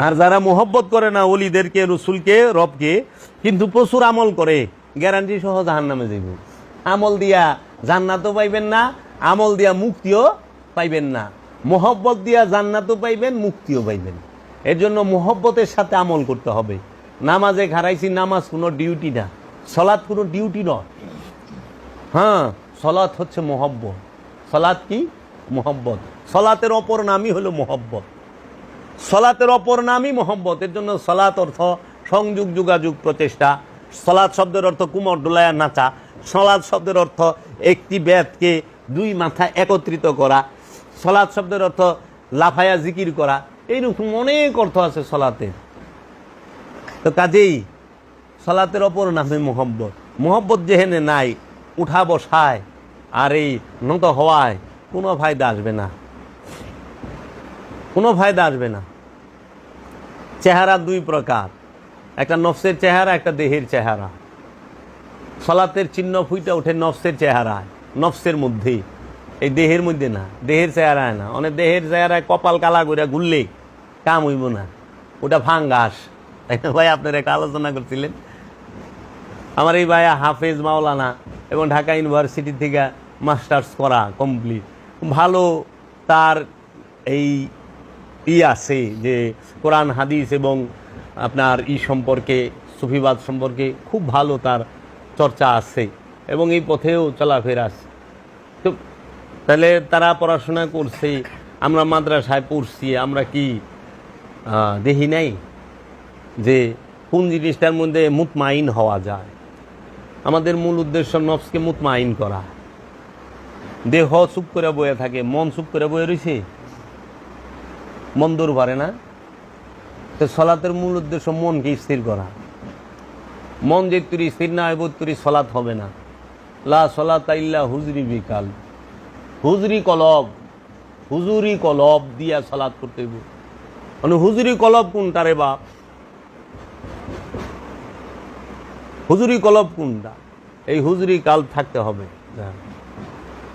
আর যারা মোহব্বত করে না ওলিদেরকে, রসুলকে, রবকে, কিন্তু প্রচুর আমল করে, গ্যারান্টি সহ জাহান্নামে যাইব। আমল দিয়া জান্নাতও পাইবেন না, আমল দিয়া মুক্তিও পাইবেন না। মোহব্বত দিয়া জান্নাতও পাইবেন, মুক্তিও পাইবেন। এর জন্য মোহব্বতের সাথে আমল করতে হবে। নামাজে খারাইছি, নামাজ কোনো ডিউটি না, সলাৎ কোনো ডিউটি নয়। হ্যাঁ, সলাৎ হচ্ছে মোহব্বত। সলাৎ কি? মোহব্বত। সলাতের অপর নামই হলো মোহব্বত। সলাতের অপর নামই মোহব্বত। এর জন্য সলাৎ অর্থ সংযোগ, যোগাযোগ, প্রচেষ্টা। সলাৎ শব্দের অর্থ কুমর ডোলায়া নাচা। সলাৎ শব্দের অর্থ একটি বেদকে দুই মাথা একত্রিত করা। সলাৎ শব্দের অর্থ লাফায়া জিকির করা। এইরকম অনেক অর্থ আছে সলাতের। তো কাজেই সলাতের অপর নামে মোহব্বত। মোহব্বত যেহেনে নাই, উঠা বসায় আর এই নত হওয়ায় কোনো ফায়দা আসবে না, কোনো ফায়দা আসবে না। চেহারা দুই প্রকার, একটা নফসের চেহারা, একটা দেহের চেহারা। সলাতের চিহ্ন ফুইটা ওঠে নফসের চেহারায়, নফসের মধ্যে, এই দেহের মধ্যে না, দেহের চেহারায় না। অনেক দেহের চেহারায় কপাল কালা করে ঘুরলে কাম হইব না, ওটা ফাঙ্গাস। তাই না ভাই? আপনার একটা আলোচনা করছিলেন। আমার এই ভাইয়া হাফেজ মাওলানা এবং ঢাকা ইউনিভার্সিটি থেকে মাস্টার্স করা কমপ্লিট, ভালো তার এই আছে যে কোরআন হাদিস এবং আপনার সম্পর্কে, সুফিবাদ সম্পর্কে খুব ভালো তার চর্চা আছে এবং এই পথেও চলাফেরা আছে। তো তাহলে তারা পড়াশোনা করছে, আমরা মাদ্রাসায় পড়ছি, আমরা কি দেখি নাই যে কোন জিনিসটার মধ্যে মুতমাইন হওয়া যায়? আমাদের মূল উদ্দেশ্য নফসকে মুতমাইন করা। দেহ চুপ করে বয়ে থাকে, মন চুপ করে বয়ে রয়েছে, মন দূর পারে না। তো সলাতের মূল উদ্দেশ্য মনকে স্থির করা। মন যে তুই স্থির না হইব, তুই সলাত হবে না। লা সলাতা ইল্লা হুজরি বিকাল। হুজরি কলব, হুজুরি কলব দিয়া সলাত করতে হইব। মানে হুজুরি কলব কোনটা রে বাপ? হুজুরি কলব কোনটা? এই হুজুরি কাল থাকতে হবে।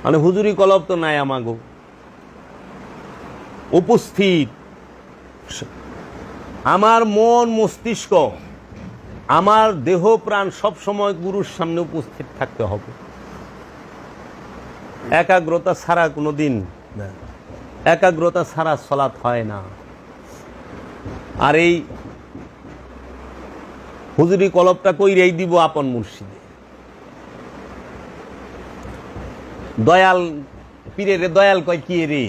মানে হুজুরি কলব তো নাই আমাগো। উপস্থিত আমার মন, মস্তিষ্ক, আমার দেহ প্রাণ সব সময় গুরুর সামনে উপস্থিত থাকতে হবে। একাগ্রতা ছাড়া কোনোদিন, একাগ্রতা ছাড়া সলাৎ হয় না। আর এই হুজুরি কলবটা কইরেই দিব আপন মুর্শিদে। দয়াল পীরে রে দয়াল কয় কি রে?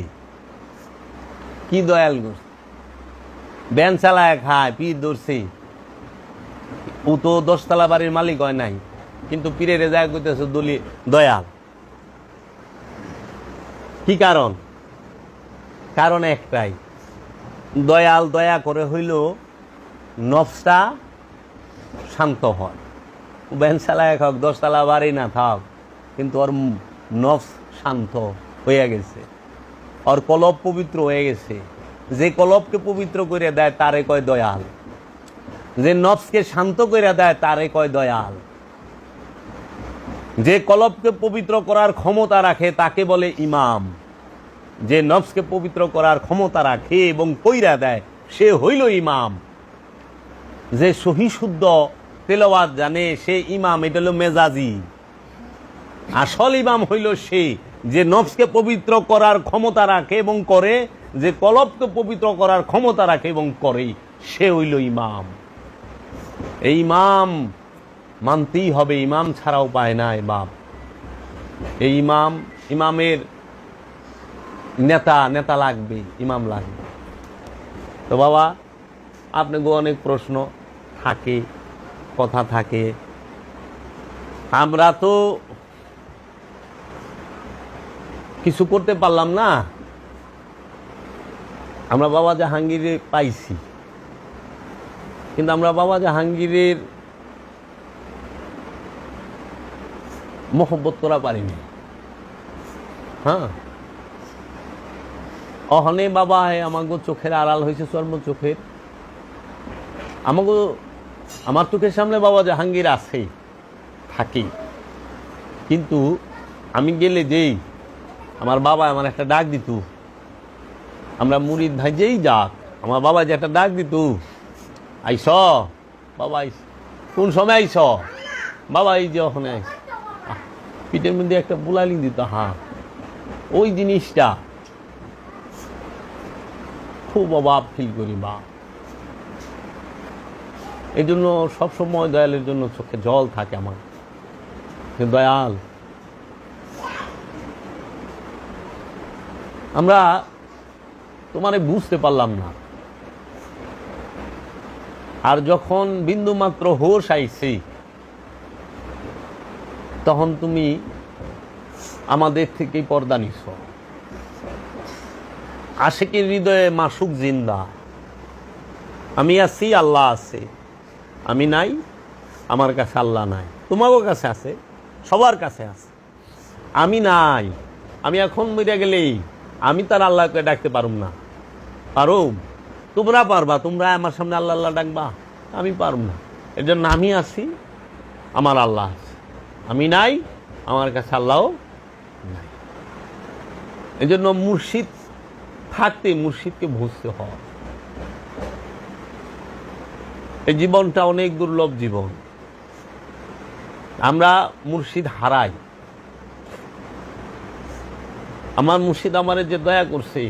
কি দয়াল করছে? ব্যান চালায় খায়, পীর ধরছে। ও তো 10 তলা বাড়ির মালিক হয় নাই, কিন্তু পীরের যায় কইতেছে দয়াল। কি কারণ? কারণ একটাই, দয়াল দয়া করে হইল নফসটা শান্ত হয়। ব্যান চালায় খাক, 10 তলা বাড়ি না থাক, কিন্তু ওর নফস শান্ত হয়ে গেছে, ওর কলব পবিত্র হয়ে গেছে। যে কলবকে পবিত্র করে দেয় তারে কয় দয়াল, যে নফসকে শান্ত করে দেয় তারে কয় দয়াল। যে কলবকে পবিত্র করার ক্ষমতা রাখে তাকে বলে ইমাম। যে নফসকে পবিত্র করার ক্ষমতা রাখে এবং কইরা দেয় সে হইল ইমাম। যে সহি শুদ্ধ তেলাওয়াত জানে সে ইমাম। এটা হলো মেজাজি। আসল ইমাম হইল সে যে নফসকে পবিত্র করার ক্ষমতা রাখে এবং করে, যে কলবকে পবিত্র করার ক্ষমতা রাখে এবং করে, সে হইল ইমাম। এই ইমাম মানতেই হবে, ইমাম ছাড়া উপায় নাই বাপ। এই ইমাম, ইমামের নেতা লাগবে, ইমাম লাগবে। তো বাবা, আপনাকে অনেক প্রশ্ন থাকে, কথা থাকে। আমরা তো কিছু করতে পারলাম না। আমরা বাবা জাহাঙ্গীরে পাইছি, কিন্তু আমরা বাবা জাহাঙ্গীরের মহব্বত করা পারিনি। হ্যাঁ, অহনে বাবা আমাগো চোখের আড়াল হয়েছে, চর্ম চোখের। আমার চোখের সামনে বাবা জাহাঙ্গীর আছে, থাকি, কিন্তু আমি গেলে যেই আমার বাবা আমার একটা ডাক দিত, আমরা মুরিদ ভাই যেই যাক আমার বাবা যে একটা ডাক দিত, আইস বাবা, আইস কোন সময় আইস বাবা, এই যে ওখানে আইস, পিঠের মধ্যে একটা বুলালিং দিত, হ্যাঁ ওই জিনিসটা খুব অভাব ফিল করি। বা এই জন্য সবসময় দয়ালের জন্য চোখে জল থাকে আমার। দয়াল, আমরা তোমারে বুঝতে পারলাম না, আর যখন বিন্দু মাত্র হোশ আইছে তখন তুমি আমাদের থেকেই পর্দা নিছ। আশিকের হৃদয়ে মাসুক জিন্দা, আমি আছি আল্লাহ আছে, আমি নাই আমার কাছে আল্লাহ নাই, তোমারও কাছে আছে, সবার কাছে আছে। আমি নাই, আমি এখন মরে গেলেই আমি তার আল্লাহকে ডাকতে পারুম না। পারুম? তোমরা পারবা, তোমরা আমার সামনে আল্লাহ আল্লাহ ডাকবা, আমি পারুম না। এর জন্য আমি আছি, আমার আল্লাহ আছে, আমি নাই, আমার কাছে আল্লাহও নাই। এই জন্য মুর্শিদ থাকতে মুর্শিদকে বুঝতে হয়। এই জীবনটা অনেক দুর্লভ জীবন, আমরা মুর্শিদ হারাই। আমার মুর্শিদ আমারে যে দয়া করছে,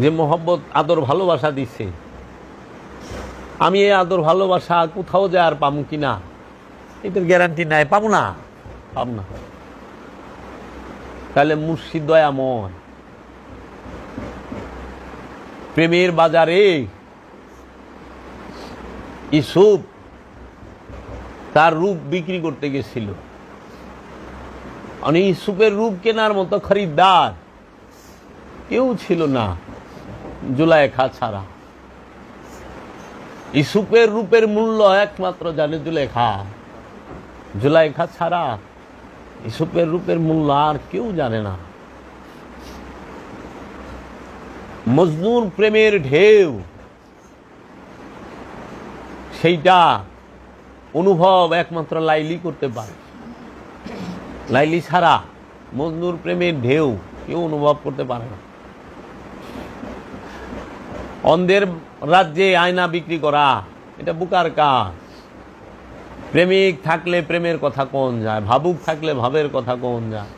যে মোহব্বত আদর ভালোবাসা দিছে, আমি এই আদর ভালোবাসা কোথাও যায় আর পাবো কিনা এটার গ্যারান্টি নাই, পাবো না, পাবো না। তাহলে মুর্শিদ দয়াময়। প্রেমের বাজারে ইউসুফ তার রূপ বিক্রি করতে গেছিল, মানে ইউসুফের রূপ কেনার মতো খরিদ্দার কেউ ছিল না জুলাইখা ছাড়া। ইউসুফের রূপের মূল্য একমাত্র জানে জুলেখা, জুলাইখা ছাড়া ইউসুফের রূপের মূল্য আর কেউ জানে না। মজনুর প্রেমের ঢেউ, সেইটা অনুভব একমাত্র লাইলি করতে পারে। লাইলি ছাড়া মজনুর প্রেমের ঢেউ কেউ অনুভব করতে পারে না। অন্ধের রাজ্যে আয়না বিক্রি করা এটা বুকার কাজ। প্রেমিক থাকলে প্রেমের কথা কোন যায়, ভাবুক থাকলে ভাবের কথা কোন যায়।